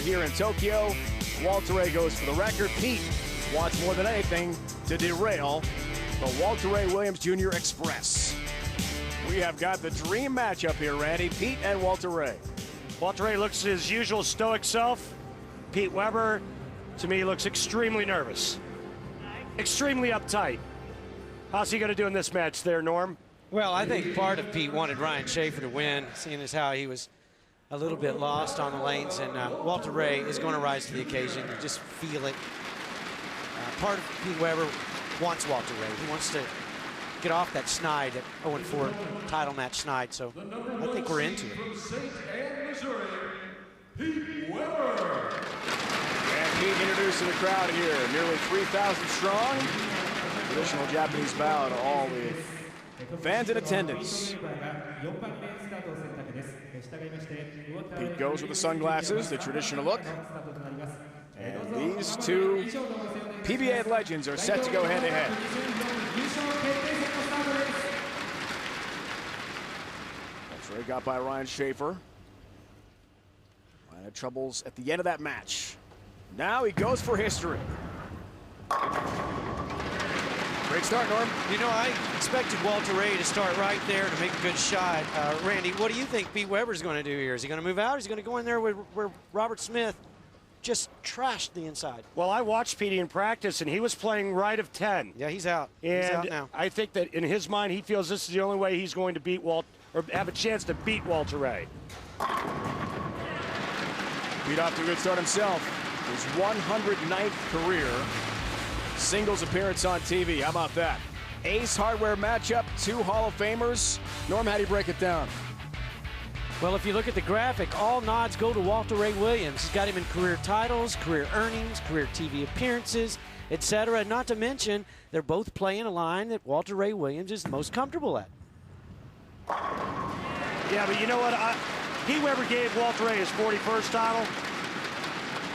here in Tokyo. Walter Ray goes for the record. Pete wants more than anything to derail the Walter Ray Williams Jr. Express. We have got the dream matchup here, Randy. Pete and Walter Ray. Walter Ray looks his usual stoic self. Pete Weber, to me, looks extremely nervous. Extremely uptight. How's he going to do in this match there, Norm? Well, I think part of Pete wanted Ryan Schaefer to win, seeing as how he was a little bit lost on the lanes, and Walter Ray is going to rise to the occasion. You just feel it. Part of Pete Weber wants Walter Ray. He wants to get off that snide, that 0-4 title match snide, so I think we're into it. Pete Weber. And Pete introducing the crowd here, nearly 3,000 strong. Traditional Japanese bow to all the fans in attendance. Pete goes with the sunglasses, the traditional look. And these two PBA legends are set to go head-to-head. Walter Ray got by Ryan Schaefer. Ryan had troubles at the end of that match. Now he goes for history. Great start, Norm. You know, I expected Walter Ray to start right there to make a good shot. Randy, what do you think Pete Weber's going to do here? Is he going to move out? Or is he going to go in there where Robert Smith just trashed the inside? Well, I watched Petey in practice, and he was playing right of 10. Yeah, he's out. And he's out now. I think that in his mind, he feels this is the only way he's going to beat or have a chance to beat Walter Ray. Pete off to a good start himself. His 109th career singles appearance on TV. How about that? Ace Hardware matchup, two Hall of Famers. Norm, how do you break it down? Well, if you look at the graphic, all nods go to Walter Ray Williams. He's got him in career titles, career earnings, career TV appearances, etc. Not to mention, they're both playing a line that Walter Ray Williams is most comfortable at. Yeah, but you know what? Pete Weber gave Walter Ray his 41st title.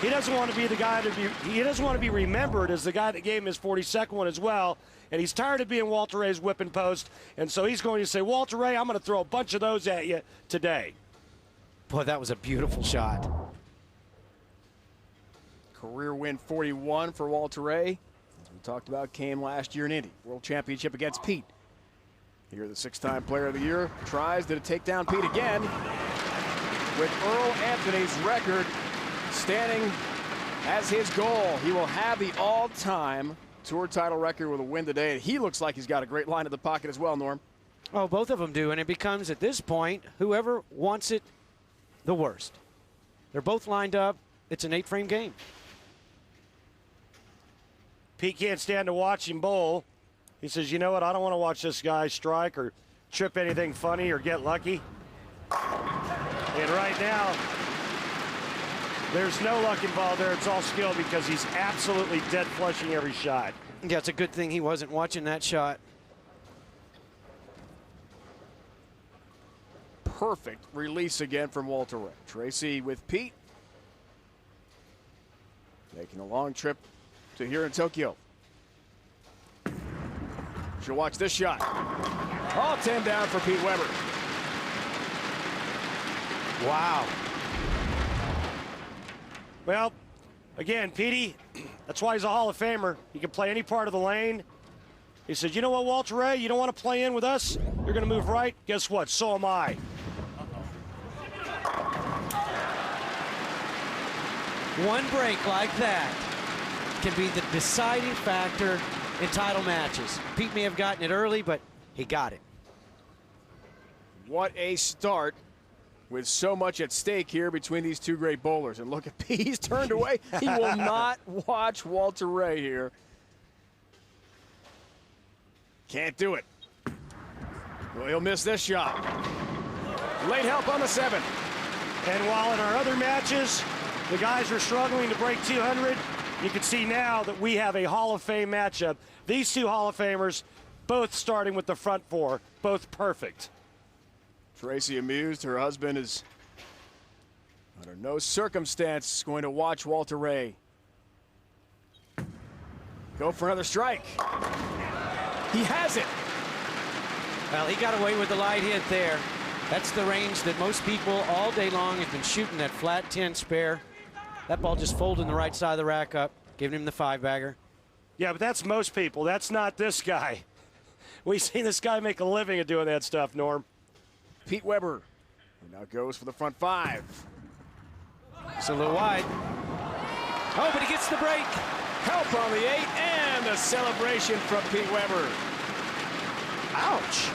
He doesn't want to be the guy he doesn't want to be remembered as the guy that gave him his 42nd one as well. And he's tired of being Walter Ray's whipping post. And so he's going to say, Walter Ray, I'm going to throw a bunch of those at you today. Boy, that was a beautiful shot. Career win 41 for Walter Ray. As we talked about, came last year in Indy. World Championship against Pete. Here, the six-time Player of the Year tries to take down Pete again with Earl Anthony's record standing as his goal. He will have the all-time tour title record with a win today. And he looks like he's got a great line in the pocket as well, Norm. Oh, both of them do, and it becomes, at this point, whoever wants it the worst. They're both lined up. It's an 8-frame game. Pete can't stand to watch him bowl. He says, you know what, I don't want to watch this guy strike or trip anything funny or get lucky. And right now, there's no luck involved there. It's all skill because he's absolutely dead flushing every shot. Yeah, it's a good thing he wasn't watching that shot. Perfect release again from Walter Ray. Tracy with Pete. Making a long trip to here in Tokyo. She'll watch this shot. All 10 down for Pete Weber. Wow. Well, again, Petey, that's why he's a Hall of Famer. He can play any part of the lane. He said, you know what, Walter Ray, you don't want to play in with us? You're going to move right? Guess what? So am I. One break like that can be the deciding factor in title matches. Pete may have gotten it early, but he got it. What a start with so much at stake here between these two great bowlers. And look at Pete, he's turned away. He will not watch Walter Ray here. Can't do it. Well, he'll miss this shot. Late help on the 7. And while in our other matches, the guys are struggling to break 200, you can see now that we have a Hall of Fame matchup. These two Hall of Famers, both starting with the front four, both perfect. Tracy amused. Her husband is under no circumstance going to watch Walter Ray go for another strike. He has it. Well, he got away with the light hit there. That's the range that most people all day long have been shooting, that flat 10 spare. That ball just folding the right side of the rack up, giving him the 5-bagger. Yeah, but that's most people. That's not this guy. We've seen this guy make a living at doing that stuff, Norm. Pete Weber now goes for the front 5. It's a little wide. Oh, but he gets the break. Help on the 8, and the celebration from Pete Weber. Ouch.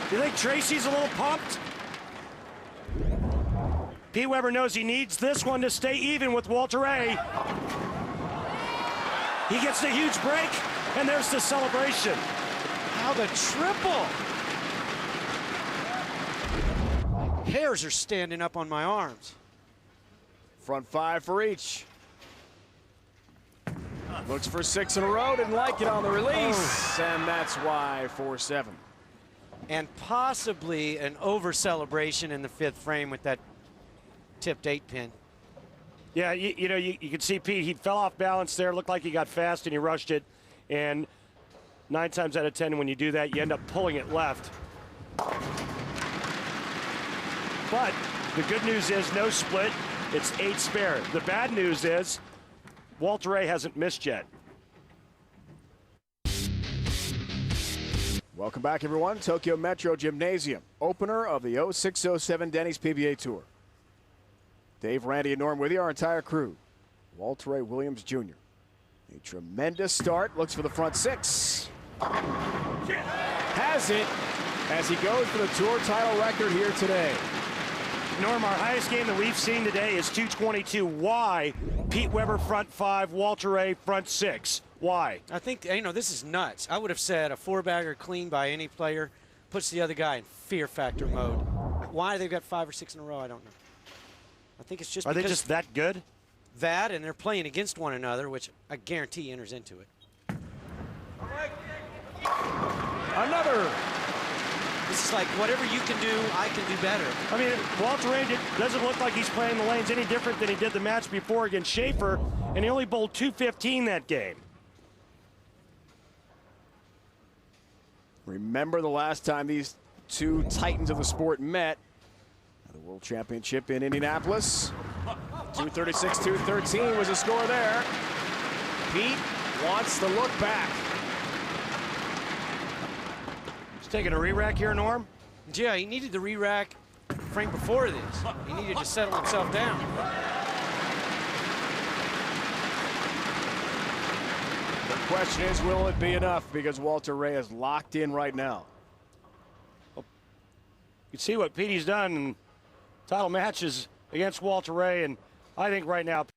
Do you think Tracy's a little pumped? Pete Weber knows he needs this one to stay even with Walter Ray. He gets the huge break, and there's the celebration. How the triple. Hairs are standing up on my arms. Front 5 for each. Looks for 6 in a row, didn't like it on the release, and that's why 4-7. And possibly an over celebration in the 5th frame with that tipped 8-pin. Yeah, you can see Pete, he fell off balance there, looked like he got fast and he rushed it, and 9 times out of 10 when you do that, you end up pulling it left. But the good news is no split, it's 8 spare. The bad news is Walter Ray hasn't missed yet. Welcome back, everyone. Tokyo Metro Gymnasium, opener of the 06-07 Denny's PBA Tour. Dave, Randy, and Norm with you, our entire crew. Walter Ray Williams Jr. A tremendous start, looks for the front 6. Has it as he goes for the tour title record here today. Norm, our highest game that we've seen today is 222. Why? Pete Weber front 5, Walter Ray front 6. Why? I think, this is nuts. I would have said a 4-bagger clean by any player puts the other guy in fear factor mode. Why they've got 5 or 6 in a row, I don't know. I think it's just Are they just that good? That, and they're playing against one another, which I guarantee enters into it. Another. This is like whatever you can do, I can do better. I mean, Walter Ray doesn't look like he's playing the lanes any different than he did the match before against Schaefer, and he only bowled 215 that game. Remember the last time these two titans of the sport met? The World Championship in Indianapolis. 236-213 was the score there. Pete wants the look back. He's taking a re-rack here, Norm? Yeah, he needed the re-rack frame before this. He needed to settle himself down. The question is, will it be enough? Because Walter Ray is locked in right now. You can see what Petey's done in title matches against Walter Ray, and I think right now